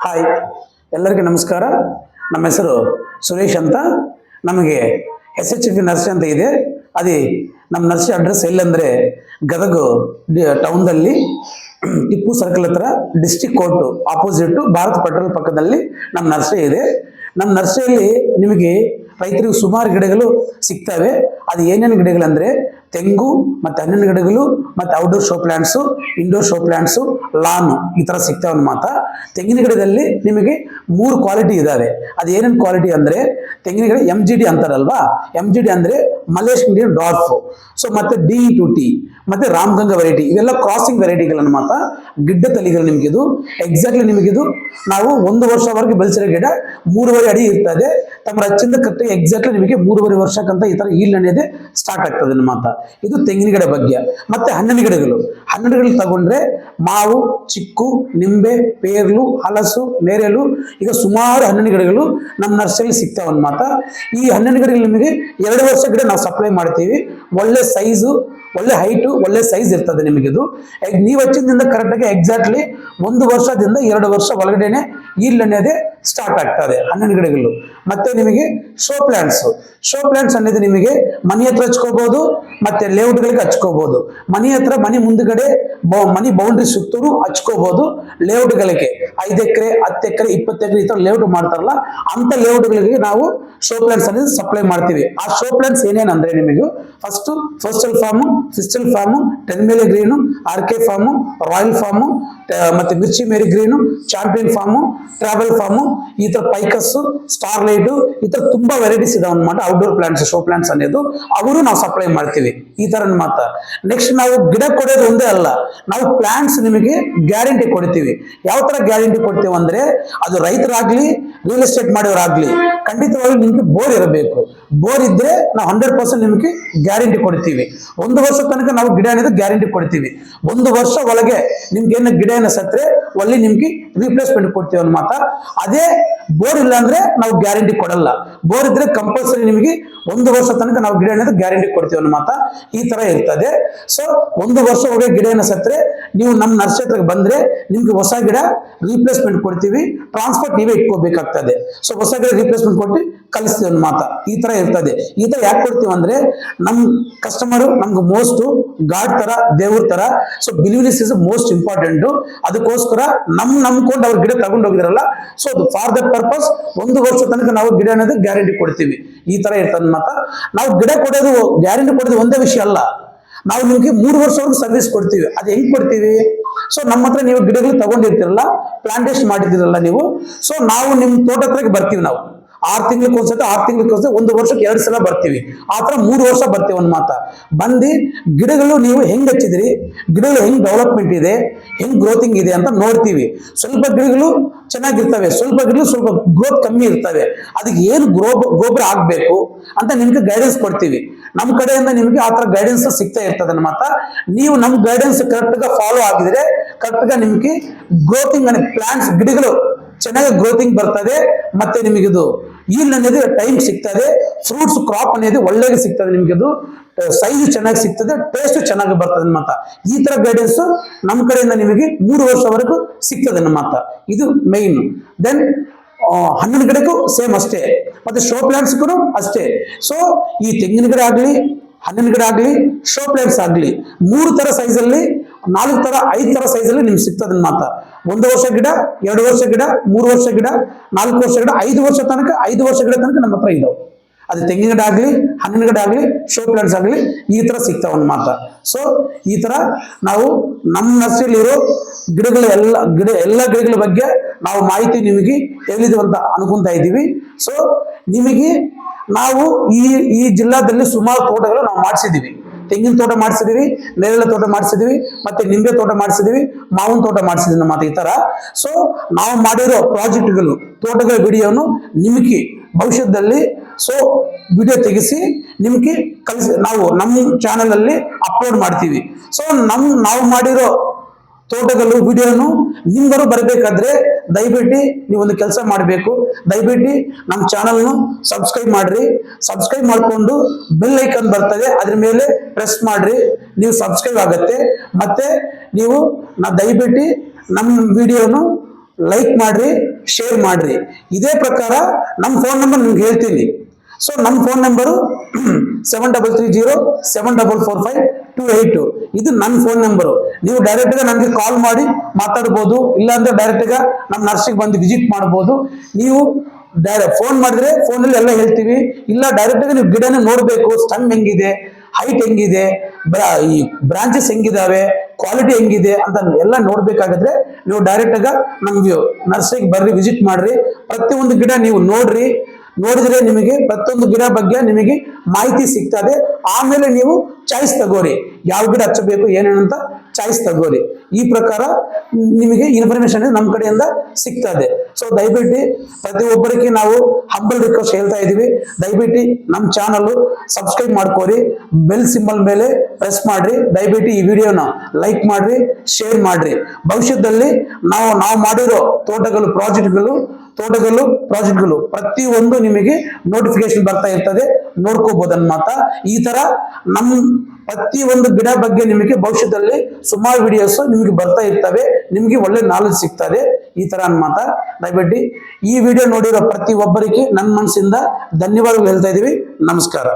Hi, ಎಲ್ಲರಿಗೂ ನಮಸ್ಕಾರ. ನಮ್ಮ ಹೆಸರು ಸುರೇಶ್ ಅಂತ. ನಮಗೆ SHF ನರ್ಸರಿ ಅಂತ ಇದೆ. ಅದೇ ನಮ್ಮ ನರ್ಸರಿ ಅಡ್ರೆಸ್ ಎಲ್ಲಂದರೆ ಗದಗ ಟೌನ್ದಲ್ಲಿ ಟಿಪ್ಪು ಸರ್ಕಲ್ ಹತ್ರ district court opposite Bharat petrol ಪಕ್ಕದಲ್ಲಿ ನಮ್ಮ ನರ್ಸರಿ ಇದೆ. ನಮ್ಮ ನರ್ಸರಿಯಲ್ಲಿ ನಿಮಗೆ ರೈತರಿಗೆ ಸುಮಾರು ಗಿಡಗಳು ಸಿಗ್ತವೆ. ಅದು ಏನೇನು ಗಿಡಗಳಂದರೆ ತೆಂಗು ಮತ್ತು ಹಣ್ಣಿನ ಗಿಡಗಳು ಮತ್ತು outdoor show plants, indoor show plants, lawn ಈ ಥರ ಸಿಗ್ತವೆ ಅನ್ಮಾತ. ತೆಂಗಿನ ಗಿಡದಲ್ಲಿ ನಿಮಗೆ 3 ಕ್ವಾಲಿಟಿ ಇದ್ದಾವೆ. ಅದು ಏನೇನು ಕ್ವಾಲಿಟಿ ಅಂದರೆ ತೆಂಗಿನ ಗಿಡ MGD ಅಂತಾರಲ್ವಾ, MGD ಅಂದರೆ ಮಲೇಶ್ ಇಂಡಿಯನ್ ಡಾರ್ಫ್, ಸೊ ಮತ್ತು DE2T ಮತ್ತು ರಾಮಗಂಗಾ ವೆರೈಟಿ, ಇವೆಲ್ಲ ಕ್ರಾಸಿಂಗ್ ವೆರೈಟಿಗಳನ್ನು ಮಾತ್ರ ಗಿಡ್ಡ ತಳಿಗಳು. ನಿಮಗಿದು ಎಕ್ಸಾಕ್ಟ್ಲಿ ನಿಮಗಿದು ನಾವು 1 ವರ್ಷವರೆಗೆ ಬೆಳೆಸಿರೋ ಗಿಡ 3.5 ಅಡಿ ಇರ್ತದೆ. ತಮ್ಮ ರಚ್ಚಿಂದ ಕಟ್ಟಿ ಎಕ್ಸಾಕ್ಟ್ಲಿ ನಿಮಗೆ 3.5 ವರ್ಷಕ್ಕಂತ ಈ ಥರ ಈಲ್ಡ್ ಅನ್ನೋದೇ ಸ್ಟಾರ್ಟ್ ಆಗ್ತದೆ ಮಾತ. ಇದು ತೆಂಗಿನ ಗಿಡ ಬಗ್ಗೆ. ಮತ್ತೆ ಹಣ್ಣಿನ ಗಿಡಗಳು ತಗೊಂಡ್ರೆ ಮಾವು, ಚಿಕ್ಕು, ನಿಂಬೆ, ಪೇರ್ಲು, ಹಲಸು, ನೇರಳು, ಈಗ ಸುಮಾರು ಹಣ್ಣಿನ ಗಿಡಗಳು ನಮ್ಮ ನರ್ಸರಿಯಲ್ಲಿ ಸಿಗ್ತಾವ ಮಾತ. ಈ ಹಣ್ಣಿನ ಗಿಡಗಳು ನಿಮಗೆ 2 ವರ್ಷ ಗಿಡ ನಾವು ಸಪ್ಲೈ ಮಾಡ್ತೀವಿ. ಒಳ್ಳೆ ಸೈಜು, ಒಳ್ಳೆ ಹೈಟು, ಒಳ್ಳೆ ಸೈಜ್ ಇರ್ತದೆ ನಿಮಗಿದು. ನೀವು ಹಚ್ಚಿದಿಂದ ಕರೆಕ್ಟಾಗಿ ಎಕ್ಸಾಕ್ಟ್ಲಿ 1 ವರ್ಷದಿಂದ 2 ವರ್ಷ ಒಳಗಡೆನೆ ಈಲ್ಡ್ ಅನ್ನೋದೇ ಸ್ಟಾರ್ಟ್ ಆಗ್ತದೆ ಹಣ್ಣಿನ ಗಿಡಗಳು. ಮತ್ತೆ ನಿಮಗೆ ಶೋ ಪ್ಲಾಂಟ್ಸ್ ಅನ್ನೋದು ನಿಮಗೆ ಮನೆ ಹತ್ರ ಹಚ್ಕೋಬಹುದು, ಮತ್ತೆ ಲೇಔಟ್ಗಳಿಗೆ ಹಚ್ಕೋಬಹುದು. ಮನೆ ಹತ್ರ ಮನೆ ಮುಂದ್ಗಡೆ ಮನೆ ಬೌಂಡ್ರಿ ಸುತ್ತಲೂ ಹಚ್ಕೋಬಹುದು. ಲೇಔಟ್ಗಳಿಗೆ 5 ಎಕರೆ 10 ಎಕರೆ 20 ಎಕರೆ ಈ ತರ ಲೇಔಟ್ ಮಾಡ್ತಾರಲ್ಲ, ಅಂತ ಲೇಔಟ್ಗಳಿಗೆ ನಾವು ಶೋ ಪ್ಲಾಂಟ್ಸ್ అనేది ಸಪ್ಲೈ ಮಾಡ್ತೀವಿ. ಆ ಶೋ ಪ್ಲಾಂಟ್ಸ್ ಏನೇನಂದ್ರೆ ನಿಮಗೆ ಫಸ್ಟ್ ಫಸ್ಟಲ್ ಫಾರ್ಮು, ಫಿಸ್ಟಲ್ ಫಾರ್ಮು, 10 ಮೇಲೆ green, RK farm, royal farm, ಮತ್ತೆ Mirchi merry green, champion farm, travel farm, ಈ ತರ ಪೈಕಸ್, ಸ್ಟಾರ್ ಲೈಟ್, ಈ ತರ ತುಂಬಾ ವೆರೈಟೀಸ್ ಇದಾವೆ ಅನ್మాట. ಔಟ್ಡೋರ್ ಪ್ಲಾಂಟ್ಸ್, ಶೋ ಪ್ಲಾಂಟ್ಸ್ ಅನ್ನೋದು ಅವರು ನಾವು ಸಪ್ಲೈ ಮಾಡ್ತೀವಿ ಈ ತರ ಮಾತ್ರ. ನೆಕ್ಸ್ಟ್ ನಾವು ಗಿಡ ಕೊಡೋದು ಒಂದೇ ಅಲ್ಲ, ನಾವು ಪ್ಲಾಂಟ್ಸ್ ನಿಮಗೆ ಗ್ಯಾರಂಟಿ ಕೊಡ್ತೀವಿ. ಯಾವ ತರ ಗ್ಯಾರಂಟಿ ಕೊಡ್ತೀವಿ ಅಂದ್ರೆ, ಅದು ರೈತರಾಗ್ಲಿ ರಿಯಲ್ ಎಸ್ಟೇಟ್ ಮಾಡೋರಾಗ್ಲಿ ಖಂಡಿತವಾಗಿ ನಿಮ್ಗೆ ಬೋರ್ ಇರಬೇಕು. ಬೋರ್ ಇದ್ರೆ ನಾವು 100% ನಿಮಗೆ ಗ್ಯಾರಂಟಿ ಕೊಡ್ತೀವಿ. 1 ವರ್ಷ ತನಕ ನಾವು ಗಿಡ ಅನ್ನೋದು ಗ್ಯಾರಂಟಿ ಕೊಡ್ತೀವಿ. 1 ವರ್ಷ ಒಳಗೆ ನಿಮ್ಗೆ ಏನು ಗಿಡ ಏನೋ ಸತ್ರೆ ಒಳ್ಳೆ ನಿಮ್ಗೆ ರಿಪ್ಲೇಸ್ಮೆಂಟ್ ಕೊಡ್ತೀವಿ ಅನ್ಮಾತ. ಅದೇ ಬೋರ್ ಇಲ್ಲ ಅಂದ್ರೆ ನಾವು ಗ್ಯಾರಂಟಿ ಕೊಡಲ್ಲ. ಬೋರ್ ಇದ್ರೆ ಕಂಪಲ್ಸರಿ ನಿಮಗೆ 1 ವರ್ಷ ತನಕ ನಾವು ಗಿಡ ಅನ್ನೋದು ಗ್ಯಾರಂಟಿ ಕೊಡ್ತೀವಿ ಅನ್ಮಾತ. ಈ ತರ ಇರ್ತದೆ. ಸೊ 1 ವರ್ಷ ಒಳಗೆ ಗಿಡ ಏನೋ ಸತ್ರೆ ನೀವು ನಮ್ಮ ನರ್ಸರಿ ಹತ್ರ ಬಂದ್ರೆ ನಿಮ್ಗೆ ಹೊಸ ಗಿಡ ರಿಪ್ಲೇಸ್ಮೆಂಟ್ ಕೊಡ್ತೀವಿ. ಟ್ರಾನ್ಸ್ಪೋರ್ಟ್ ನೀವೇ ಇಟ್ಕೋಬೇಕಾಗ್ತದೆ. ಸೊ ಹೊಸ ಗಿಡ ರಿಪ್ಲೇಸ್ಮೆಂಟ್ ಕೊಟ್ಟು ಕಲಿಸ್ತೀವಿ ಅನ್ಮಾತ. ಈ ತರ ಇರ್ತದೆ. ಈ ತರ ಯಾಕೆ ಕೊಡ್ತೀವಿ ಅಂದ್ರೆ ನಮ್ ಕಸ್ಟಮರ್ ನಮ್ಗೆ ಮೋಸ್ಟ್ ಗಾಡ್ ತರ, ದೇವ್ರ ತರ. So believeness is most important. ಅದಕ್ಕೋಸ್ಕರ ನಂಬ್ಕೊಂಡು ಅವ್ರ ಗಿಡ ತಗೊಂಡು ಹೋಗಿದ್ರಲ್ಲ, ಸೊ ಫಾರ್ ದಟ್ ಪರ್ಪಸ್ 1 ವರ್ಷ ತನಕ ನಾವು ಗಿಡ ಅನ್ನೋದು ಗ್ಯಾರಂಟಿ ಕೊಡ್ತೀವಿ. ಈ ತರ ಇರ್ತದೆ ಮಾತ್ರ. ನಾವು ಗಿಡ ಕೊಡೋದು ಗ್ಯಾರಂಟಿ ಕೊಡೋದು ಒಂದೇ ವಿಷಯ ಅಲ್ಲ, ನಾವು ನಿಮ್ಗೆ 3 ವರ್ಷವರೆಗೂ ಸರ್ವಿಸ್ ಕೊಡ್ತೀವಿ. ಅದು ಹೆಂಗ್ ಕೊಡ್ತೀವಿ? ಸೊ ನಮ್ಮ ಹತ್ರ ನೀವು ಗಿಡಗಳು ತಗೊಂಡಿರ್ತಿರಲ್ಲ, ಪ್ಲಾಂಟೇಶನ್ ಮಾಡಿದಿರಲ್ಲ ನೀವು, ಸೊ ನಾವು ನಿಮ್ ತೋಟ ಹತ್ರಕ್ಕೆ ಬರ್ತೀವಿ. ನಾವು 6 ತಿಂಗಳಕ್ಕೊಂದ್ಸತಿ 6 ತಿಂಗಳಕ್ಕೊಂದ್ಸತಿ 1 ವರ್ಷಕ್ಕೆ 2 ಸಲ ಬರ್ತೀವಿ. ಆ ತರ 3 ವರ್ಷ ಬರ್ತೀವಿ ಒಂದು ಮಾತ. ಬಂದು ಗಿಡಗಳು ನೀವು ಹೆಂಗ್ ಹಚ್ಚಿದ್ರಿ, ಗಿಡಗಳು ಹೆಂಗ್ ಡೆವಲಪ್ಮೆಂಟ್ ಇದೆ, ಹೆಂಗ್ ಗ್ರೋತಿಂಗ್ ಇದೆ ಅಂತ ನೋಡ್ತೀವಿ. ಸ್ವಲ್ಪ ಗಿಡಗಳು ಚೆನ್ನಾಗಿರ್ತವೆ, ಸ್ವಲ್ಪ ಗಿಡಗಳು ಸ್ವಲ್ಪ ಗ್ರೋತ್ ಕಮ್ಮಿ ಇರ್ತವೆ. ಅದಕ್ಕೆ ಏನು ಗೊಬ್ಬರ ಆಗ್ಬೇಕು ಅಂತ ನಿಮ್ಗೆ ಗೈಡೆನ್ಸ್ ಕೊಡ್ತೀವಿ. ನಮ್ಮ ಕಡೆಯಿಂದ ನಿಮ್ಗೆ ಆ ತರ ಗೈಡೆನ್ಸ್ ಸಿಗ್ತಾ ಇರ್ತದೆ ಅನ್ಮಾತ. ನೀವು ನಮ್ ಗೈಡೆನ್ಸ್ ಕರೆಕ್ಟ್ ಫಾಲೋ ಆಗಿದ್ರೆ ಕರೆಕ್ಟ್ ನಿಮ್ಗೆ ಗ್ರೋತಿಂಗ್ ಪ್ಲಾಂಟ್ಸ್ ಗಿಡಗಳು ಚೆನ್ನಾಗಿ ಗ್ರೋತಿಂಗ್ ಬರ್ತದೆ. ಮತ್ತೆ ನಿಮಗಿದು ಈಲ್ಡ್ ಅನ್ನೋದು ಟೈಮ್ ಸಿಗ್ತದೆ. ಫ್ರೂಟ್ಸ್ ಕ್ರಾಪ್ అనేది ಒಳ್ಳೆಗೆ ಸಿಗ್ತದೆ. ನಿಮಗಿದು ಸೈಜ್ ಚೆನ್ನಾಗಿ ಸಿಗ್ತದೆ, ಟೇಸ್ಟ್ ಚೆನ್ನಾಗಿ ಬರ್ತದೆ ಅನ್ಮಾತ. ಈ ತರ ಗೈಡೆನ್ಸ್ ನಮ್ಮ ಕಡೆಯಿಂದ ನಿಮಗೆ 3 ವರ್ಷವರೆಗೂ ಸಿಗ್ತದೆ ಅನ್ಮಾತ. ಇದು ಮೈನ್. ದೆನ್ ಹಣ್ಣಿನ ಗಿಡಕ್ಕೂ ಸೇಮ್ ಅಷ್ಟೇ, ಮತ್ತೆ ಶೋ ಪ್ಲಾಂಟ್ಸ್ಗೂ ಅಷ್ಟೇ. ಸೊ ಈ ತೆಂಗಿನ ಗಿಡ ಆಗ್ಲಿ, ಹಣ್ಣಿನ ಗಿಡ ಆಗ್ಲಿ, ಶೋ ಪ್ಲಾಂಟ್ಸ್ ಆಗ್ಲಿ 3 ತರ ಸೈಜಲ್ಲಿ, 4 ತರ 5 ತರ ಸೈಜಲ್ಲಿ ನಿಮ್ಗೆ ಸಿಗ್ತದೆ ಮಾತ್ರ. 1 ವರ್ಷ ಗಿಡ, 2 ವರ್ಷ ಗಿಡ, 3 ವರ್ಷ ಗಿಡ, 4 ವರ್ಷ ಗಿಡ, 5 ವರ್ಷ ತನಕ 5 ವರ್ಷ ಗಿಡ ತನಕ ನಮ್ಮ ಹತ್ರ ಇದಾವೆ. ಅದು ತೆಂಗಿನ ಗಿಡ ಆಗ್ಲಿ, ಹಣ್ಣಿನ ಗಿಡ ಆಗ್ಲಿ, ಶೋ ಪ್ಲಾಂಟ್ಸ್ ಆಗ್ಲಿ ಈ ತರ ಸಿಗ್ತಾವ ಮಾತ್ರ. ಸೊ ಈ ತರ ನಾವು ನಮ್ಮ ನರ್ಸರಿಯಲ್ಲಿ ಇರೋ ಎಲ್ಲ ಗಿಡಗಳ ಬಗ್ಗೆ ನಾವು ಮಾಹಿತಿ ನಿಮಗೆ ಹೇಳಿದ್ವಿ ಅಂತ ಅನ್ಕೊಂತಾ ಇದ್ದೀವಿ. ಸೊ ನಿಮಗೆ ನಾವು ಈ ಜಿಲ್ಲಾದಲ್ಲಿ ಸುಮಾರು ತೋಟಗಳು ನಾವು ಮಾಡಿಸಿದೀವಿ. ತೆಂಗಿನ ತೋಟ ಮಾಡಿಸಿದೀವಿ, ನೇರಳೆ ತೋಟ ಮಾಡಿಸಿದೀವಿ, ಮತ್ತೆ ನಿಂಬೆ ತೋಟ ಮಾಡಿಸಿದೀವಿ, ಮಾವಿನ ತೋಟ ಮಾಡಿಸಿದೀವಿ ಮಾತ್ರ ಈ ತರ. ಸೊ ನಾವು ಮಾಡಿರೋ ಪ್ರಾಜೆಕ್ಟ್ಗಳು, ತೋಟಗಳ ವಿಡಿಯೋನು ನಿಮಗೆ ಭವಿಷ್ಯದಲ್ಲಿ ವಿಡಿಯೋ ತೆಗೆಸಿ ನಿಮ್ಗೆ ಕಲಿಸಿ ನಾವು ನಮ್ಮ ಚಾನಲ್ ಅಲ್ಲಿ ಅಪ್ಲೋಡ್ ಮಾಡ್ತೀವಿ. ಸೊ ನಾವು ಮಾಡಿರೋ ತೋಟಗಳು ವಿಡಿಯೋನು ನಿಮ್ಗರು ಬರಬೇಕಾದ್ರೆ ದಯವಿಟ್ಟು ನೀವೊಂದು ಕೆಲಸ ಮಾಡಬೇಕು. ದಯವಿಟ್ಟು ನಮ್ಮ ಚಾನಲ್ನು ಸಬ್ಸ್ಕ್ರೈಬ್ ಮಾಡ್ರಿ. ಸಬ್ಸ್ಕ್ರೈಬ್ ಮಾಡ್ಕೊಂಡು ಬೆಲ್ ಐಕಾನ್ ಬರ್ತದೆ, ಅದ್ರ ಮೇಲೆ ಪ್ರೆಸ್ ಮಾಡ್ರಿ. ನೀವು ಸಬ್ಸ್ಕ್ರೈಬ್ ಆಗುತ್ತೆ. ಮತ್ತೆ ನೀವು ದಯವಿಟ್ಟು ನಮ್ಮ ವಿಡಿಯೋನು ಲೈಕ್ ಮಾಡ್ರಿ, ಶೇರ್ ಮಾಡ್ರಿ. ಇದೇ ಪ್ರಕಾರ ನಮ್ಮ ಫೋನ್ ನಂಬರ್ ನಿಮ್ಗೆ ಹೇಳ್ತೀನಿ. ಸೊ ನಮ್ಮ ಫೋನ್ ನಂಬರು 7330744528. ಇದು ನನ್ನ ಫೋನ್ ನಂಬರು. ನೀವು ಡೈರೆಕ್ಟ್ గా ನನಗೆ ಕಾಲ್ ಮಾಡಿ ಮಾತಾಡ್ಬೋದು, ಇಲ್ಲಾಂದ್ರೆ ಡೈರೆಕ್ಟ್ గా ನಮ್ಮ ನರ್ಸಿಗೆ ಬಂದು ವಿಸಿಟ್ ಮಾಡ್ಬೋದು. ನೀವು ಫೋನ್ ಮಾಡಿದ್ರೆ ಫೋನಲ್ಲಿ ಎಲ್ಲ ಹೇಳ್ತೀವಿ. ಇಲ್ಲ ಡೈರೆಕ್ಟ್ గా ನೀವು ಗಿಡನ ನೋಡ್ಬೇಕು, ಸ್ಟಮ್ ಹೆಂಗಿದೆ, ಹೈಟ್ ಹೆಂಗಿದೆ, ಈ ಬ್ರಾಂಚಸ್ ಹೆಂಗಿದಾವೆ, ಕ್ವಾಲಿಟಿ ಹೆಂಗಿದೆ ಅಂತ ಎಲ್ಲ ನೋಡ್ಬೇಕಾಗಿದ್ರೆ ನೀವು ಡೈರೆಕ್ಟ್ ಆಗ ನಮ್ಗೆ ನರ್ಸರಿಗೆ ಬರ್ರಿ, ವಿಸಿಟ್ ಮಾಡ್ರಿ. ಪ್ರತಿಯೊಂದು ಗಿಡ ನೀವು ನೋಡಿದ್ರೆ ನಿಮಗೆ ಪ್ರತಿಯೊಂದು ಗಿಡ ಬಗ್ಗೆ ನಿಮಗೆ ಮಾಹಿತಿ ಸಿಗ್ತದೆ. ಆಮೇಲೆ ನೀವು ಚಾಯ್ಸ್ ತಗೋರಿ, ಯಾವ ಗಿಡ ಹಚ್ಚಬೇಕು ಏನೇನಂತ ಚಾಯ್ಸ್ ತಗೋರಿ. ಈ ಪ್ರಕಾರ ನಿಮಗೆ ಇನ್ಫಾರ್ಮೇಶನ್ ನಮ್ಮ ಕಡೆಯಿಂದ ಸಿಗ್ತದೆ. ಸೊ ದಯವಿಟ್ಟು ಪ್ರತಿಯೊಬ್ಬರಿಗೆ ನಾವು ಹಂಬಲ್ ರಿಕ್ವೆಸ್ಟ್ ಹೇಳ್ತಾ ಇದೀವಿ, ದಯವಿಟ್ಟು ನಮ್ಮ ಚಾನಲ್ ಸಬ್ಸ್ಕ್ರೈಬ್ ಮಾಡ್ಕೋರಿ, ಬೆಲ್ ಸಿಂಬಲ್ ಮೇಲೆ ಪ್ರೆಸ್ ಮಾಡ್ರಿ. ದಯವಿಟ್ಟು ಈ ವಿಡಿಯೋನ ಲೈಕ್ ಮಾಡ್ರಿ, ಶೇರ್ ಮಾಡ್ರಿ. ಭವಿಷ್ಯದಲ್ಲಿ ನಾವು ಮಾಡಿರೋ ತೋಟಗಳು ಪ್ರಾಜೆಕ್ಟ್ಗಳು ಪ್ರತಿಯೊಂದು ನಿಮಗೆ ನೋಟಿಫಿಕೇಶನ್ ಬರ್ತಾ ಇರ್ತದೆ, ನೋಡ್ಕೋಬಹುದು ಮಾತಾ. ಈ ತರ ನಮ್ಮ ಪ್ರತಿಯೊಂದು ಗಿಡ ಬಗ್ಗೆ ನಿಮಗೆ ಭವಿಷ್ಯದಲ್ಲಿ ಸುಮಾರು ವಿಡಿಯೋಸ್ ನಿಮಗೆ ಬರ್ತಾ ಇರ್ತವೆ, ನಿಮಗೆ ಒಳ್ಳೆ ನಾಲೆಜ್ ಸಿಗ್ತದೆ. ಈ ತರ ಮಾತಾ ದಯವಿಟ್ಟು ಈ ವಿಡಿಯೋ ನೋಡಿರೋ ಪ್ರತಿ ಒಬ್ಬರಿಗೆ ನನ್ನ ಮನಸ್ಸಿಂದ ಧನ್ಯವಾದಗಳು ಹೇಳ್ತಾ ಇದೀವಿ. ನಮಸ್ಕಾರ.